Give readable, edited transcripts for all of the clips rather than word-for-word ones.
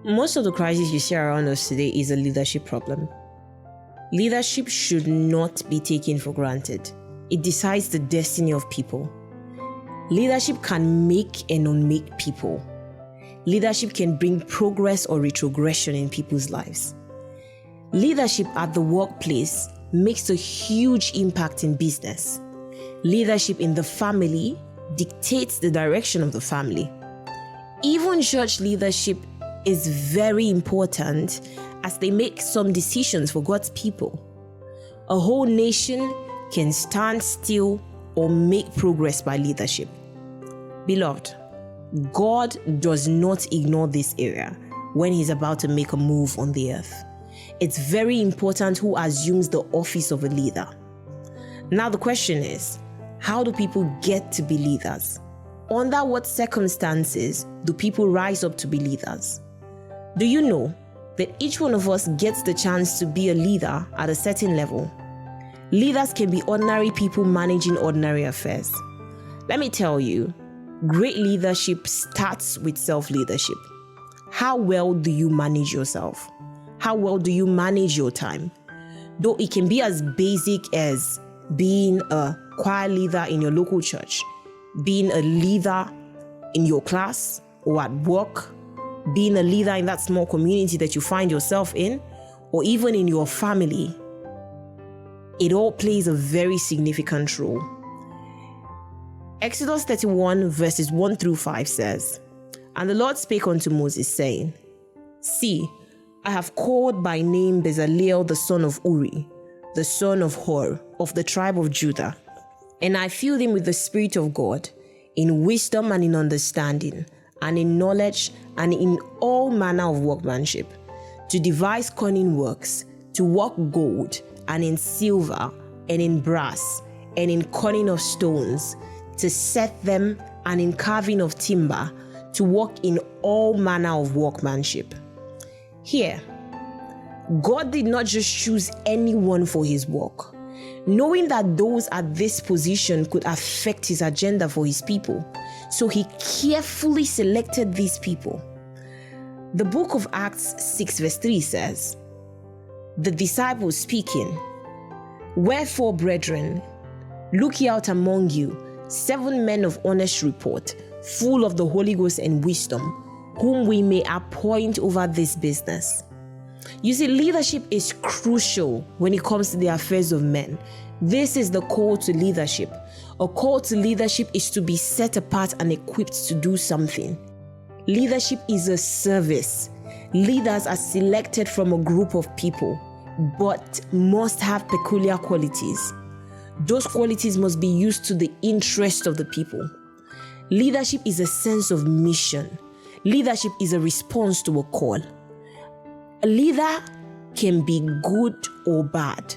Most of the crises you see around us today is a leadership problem. Leadership should not be taken for granted. It decides the destiny of people. Leadership can make and unmake people. Leadership can bring progress or retrogression in people's lives. Leadership at the workplace makes a huge impact in business. Leadership in the family dictates the direction of the family. Even church leadership is very important as they make some decisions for God's people. A whole nation can stand still or make progress by leadership. Beloved, God does not ignore this area when He's about to make a move on the earth. It's very important who assumes the office of a leader. Now the question is, how do people get to be leaders? Under what circumstances do people rise up to be leaders? Do you know that each one of us gets the chance to be a leader at a certain level? Leaders can be ordinary people managing ordinary affairs. Let me tell you, great leadership starts with self-leadership. How well do you manage yourself? How well do you manage your time? Though it can be as basic as being a choir leader in your local church, being a leader in your class or at work, being a leader in that small community that you find yourself in, or even in your family. It all plays a very significant role. Exodus 31 verses 1 through 5 says, "And the Lord spake unto Moses, saying, See, I have called by name Bezaleel the son of Uri, the son of Hur, of the tribe of Judah, and I filled him with the Spirit of God, in wisdom and in understanding, and in knowledge, and in all manner of workmanship, to devise cunning works, to work gold, and in silver, and in brass, and in cunning of stones, to set them, and in carving of timber, to work in all manner of workmanship." Here, God did not just choose anyone for His work, knowing that those at this position could affect His agenda for His people. So He carefully selected these people. The book of Acts 6 verse 3 says, "The disciples speaking, Wherefore, brethren, look ye out among you 7 men of honest report, full of the Holy Ghost and wisdom, whom we may appoint over this business." You see, leadership is crucial when it comes to the affairs of men. This is the call to leadership. A call to leadership is to be set apart and equipped to do something. Leadership is a service. Leaders are selected from a group of people, but must have peculiar qualities. Those qualities must be used to the interest of the people. Leadership is a sense of mission. Leadership is a response to a call. A leader can be good or bad.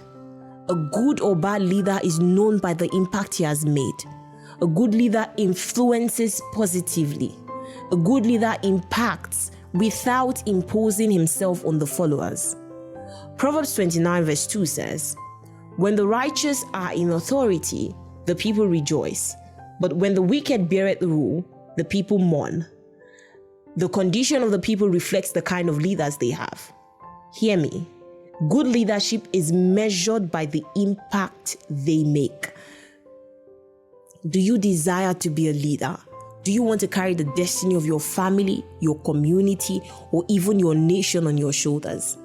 A good or bad leader is known by the impact he has made. A good leader influences positively. A good leader impacts without imposing himself on the followers. Proverbs 29 verse 2 says, "When the righteous are in authority, the people rejoice. But when the wicked beareth rule, the people mourn." The condition of the people reflects the kind of leaders they have. Hear me. Good leadership is measured by the impact they make. Do you desire to be a leader? Do you want to carry the destiny of your family, your community, or even your nation on your shoulders?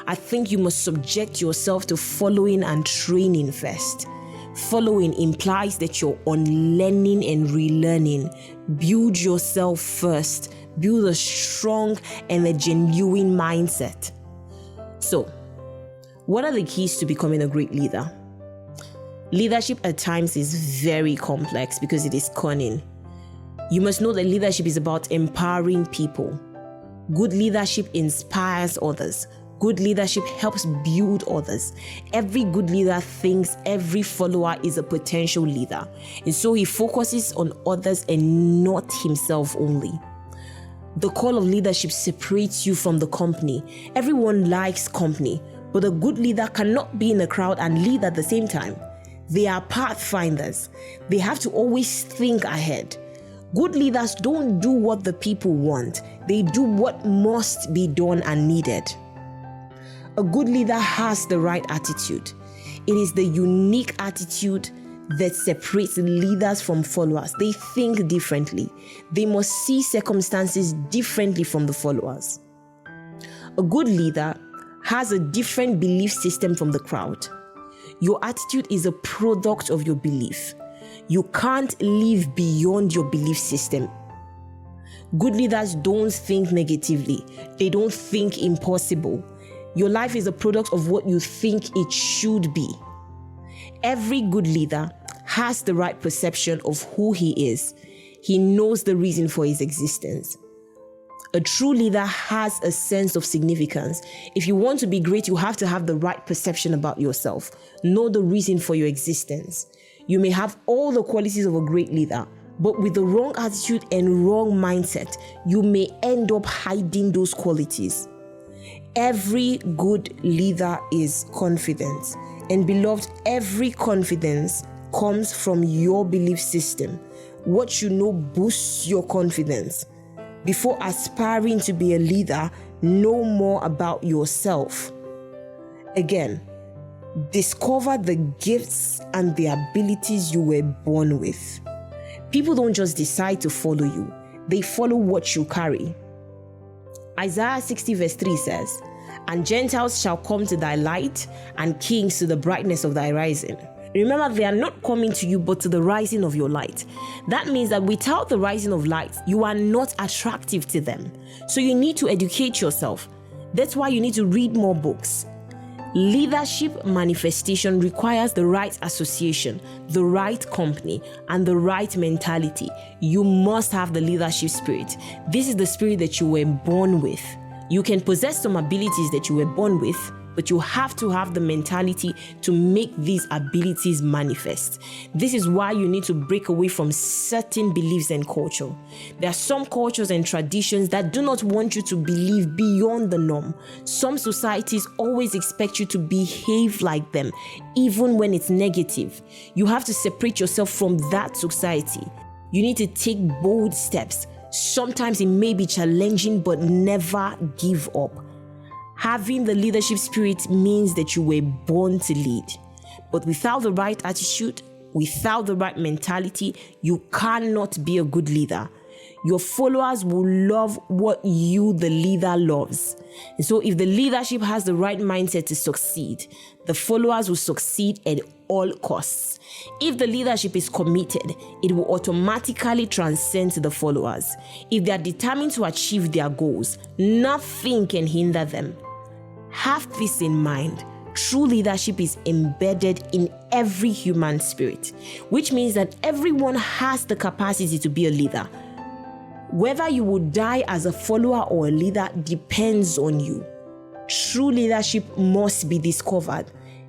I think you must subject yourself to following and training first. Following implies that you're unlearning and relearning. Build yourself first. Build a strong and a genuine mindset. So, what are the keys to becoming a great leader? Leadership at times is very complex because it is cunning. You must know that leadership is about empowering people. Good leadership inspires others. Good leadership helps build others. Every good leader thinks every follower is a potential leader, and so he focuses on others and not himself only. The call of leadership separates you from the company. Everyone likes company, but a good leader cannot be in a crowd and lead at the same time. They are pathfinders. They have to always think ahead. Good leaders don't do what the people want. They do what must be done and needed. A good leader has the right attitude. It is the unique attitude that separates leaders from followers. They think differently. They must see circumstances differently from the followers. A good leader has a different belief system from the crowd. Your attitude is a product of your belief. You can't live beyond your belief system. Good leaders don't think negatively. They don't think impossible. Your life is a product of what you think it should be. Every good leader has the right perception of who he is. He knows the reason for his existence. A true leader has a sense of significance. If you want to be great, you have to have the right perception about yourself. Know the reason for your existence. You may have all the qualities of a great leader, but with the wrong attitude and wrong mindset, you may end up hiding those qualities. Every good leader is confident. And beloved, every confidence comes from your belief system. What you know boosts your confidence. Before aspiring to be a leader, know more about yourself. Again, discover the gifts and the abilities you were born with. People don't just decide to follow you. They follow what you carry. Isaiah 60 verse 3 says, "And Gentiles shall come to thy light, and kings to the brightness of thy rising." Remember, they are not coming to you, but to the rising of your light. That means that without the rising of light, you are not attractive to them. So you need to educate yourself. That's why you need to read more books. Leadership manifestation requires the right association, the right company, and the right mentality. You must have the leadership spirit. This is the spirit that you were born with. You can possess some abilities that you were born with, but you have to have the mentality to make these abilities manifest. This is why you need to break away from certain beliefs and culture. There are some cultures and traditions that do not want you to believe beyond the norm. Some societies always expect you to behave like them, even when it's negative. You have to separate yourself from that society. You need to take bold steps. Sometimes it may be challenging, but never give up. Having the leadership spirit means that you were born to lead. But without the right attitude, without the right mentality, you cannot be a good leader. Your followers will love what you, the leader, loves. And so if the leadership has the right mindset to succeed, the followers will succeed at all costs. If the leadership is committed, it will automatically transcend to the followers. If they are determined to achieve their goals, nothing can hinder them. Have this in mind. True leadership is embedded in every human spirit, which means that everyone has the capacity to be a leader. Whether you will die as a follower or a leader depends on you. True leadership must be discovered.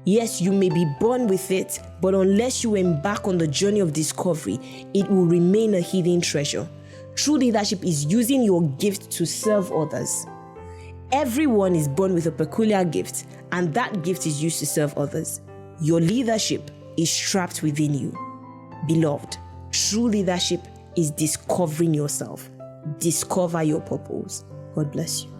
Yes, you may be born with it, but unless you embark on the journey of discovery, it will remain a hidden treasure. True leadership is using your gift to serve others. Everyone is born with a peculiar gift, and that gift is used to serve others. Your leadership is trapped within you. Beloved, true leadership is discovering yourself. Discover your purpose. God bless you.